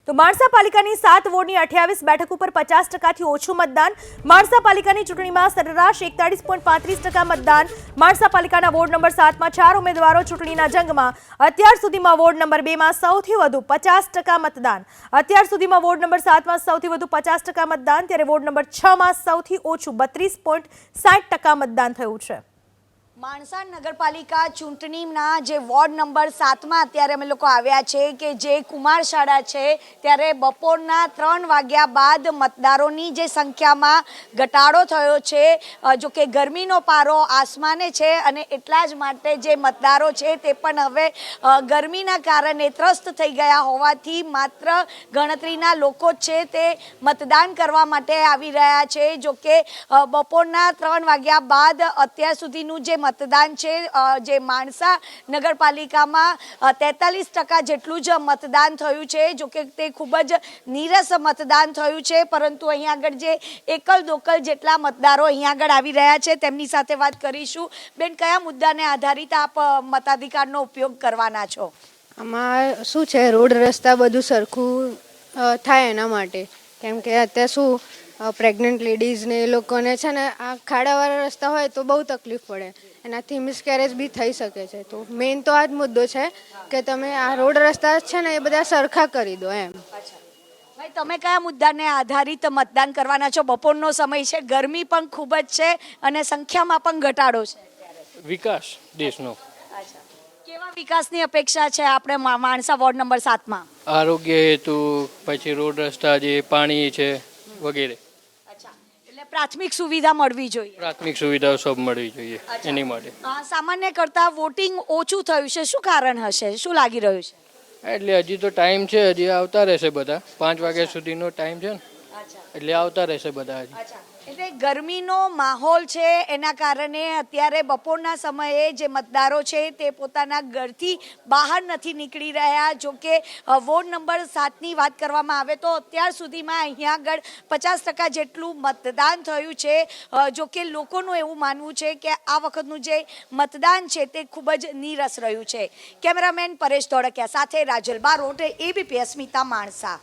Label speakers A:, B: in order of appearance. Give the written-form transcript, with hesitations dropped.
A: તો માણસા પાલિકાની 7 વોર્ડની 28 બેઠક ઉપર 50%થી ઓછું મતદાન। માણસા પાલિકાની ચૂંટણીમાં સરેરાશ 41.35% મતદાન। માણસા પાલિકાના વોર્ડ નંબર 7 માં 4 ઉમેદવારો ચૂંટણીના જંગમાં। અત્યાર સુધીમાં વોર્ડ નંબર 2 માં સૌથી વધુ 50% મતદાન। અત્યાર સુધીમાં વોર્ડ નંબર 7 માં સૌથી વધુ 50% મતદાન, ત્યારે વોર્ડ નંબર 6 માં સૌથી ઓછું 32.60% મતદાન થયું છે।
B: માણસા નગરપાલિકા ચૂંટણીના જે વોર્ડ નંબર 7માં અત્યારે અમે લોકો આવ્યા છે કે જે કુમાર શાળા છે, ત્યારે બપોરના 3 વાગ્યા બાદ મતદારોની જે સંખ્યામાં ઘટાડો થયો છે। જો કે ગરમીનો પારો આસમાને છે અને એટલા જ માટે જે મતદારો છે તે પણ હવે ગરમીના કારણે ત્રસ્ત થઈ ગયા હોવાથી માત્ર ગણતરીના લોકો છે તે મતદાન કરવા માટે આવી રહ્યા છે। જો કે બપોરના 3 વાગ્યા બાદ અત્યાર સુધીનું જે મતદાન છે, જે માણસા નગરપાલિકામાં 43% જેટલું જ મતદાન થયું છે। જો કે તે ખૂબ જ નીરસ મતદાન થયું છે, પરંતુ અહીંયા આગળ જે એકલ દોકલ જેટલા મતદારો અહીંયા આગળ આવી રહ્યા છે તેમની સાથે વાત કરીશું। બેન, કયા મુદ્દાને આધારિત આપ મતાધિકારનો ઉપયોગ કરવાના છો?
C: આમાં શું છે, રોડ રસ્તા બધું સરખું થાય એના માટે, કેમ કે અત્યારે શું પ્રેગ્નન્ટ લેડીઝને એ લોકોને છે ને આ ખાડાવાળા રસ્તા હોય તો બહુ તકલીફ પડે, એનાથી મિસકેરેજ બી થઈ શકે છે। તો મેઇન તો આ જ મુદ્દો છે કે તમે આ રોડ રસ્તા છે ને એ બધા સરખા કરી દો એમ।
B: ભાઈ, તમે કયા મુદ્દાને આધારિત મતદાન કરવાના છો? બપોરનો સમય છે, ગરમી પણ ખૂબ જ છે અને સંખ્યામાં પણ ઘટાડો છે।
D: વિકાસ દેશનો।
B: કેવા વિકાસની અપેક્ષા છે આપણે માણસા વોર્ડ નંબર 7માં?
D: આરોગ્ય હેતુ, પછી રોડ રસ્તા, જે પાણી છે વગેરે।
B: એટલે પ્રાથમિક સુવિધા મળવી જોઈએ,
D: પ્રાથમિક સુવિધાઓ સબ મળવી જોઈએ એની માટે।
B: સામાન્ય કરતા વોટિંગ ઓછું થયું છે, શું કારણ હશે, શું લાગી રહ્યું છે?
D: એટલે હજી તો ટાઈમ છે, હજી આવતા રહેશે બધા। 5 વાગ્યા સુધીનો ટાઈમ છે ને, એટલે આવતા રહેશે બધા હજી।
B: એટલે ગરમીનો માહોલ છે એના કારણે અત્યારે બપોરના સમયે જે મતદારો છે તે પોતાના ઘરથી બહાર નથી નીકળી રહ્યા। જો કે વોર્ડ નંબર 7ની વાત કરવામાં આવે તો અત્યાર સુધીમાં અહીંયા આગળ 50% જેટલું મતદાન થયું છે। જો કે લોકોનું એવું માનવું છે કે આ વખતનું જે મતદાન છે તે ખૂબ જ નીરસ રહ્યું છે। કેમેરામેન પરેશ ધોળકિયા સાથે રાજલ બારોટ, ABP અસ્મિતા, માણસા।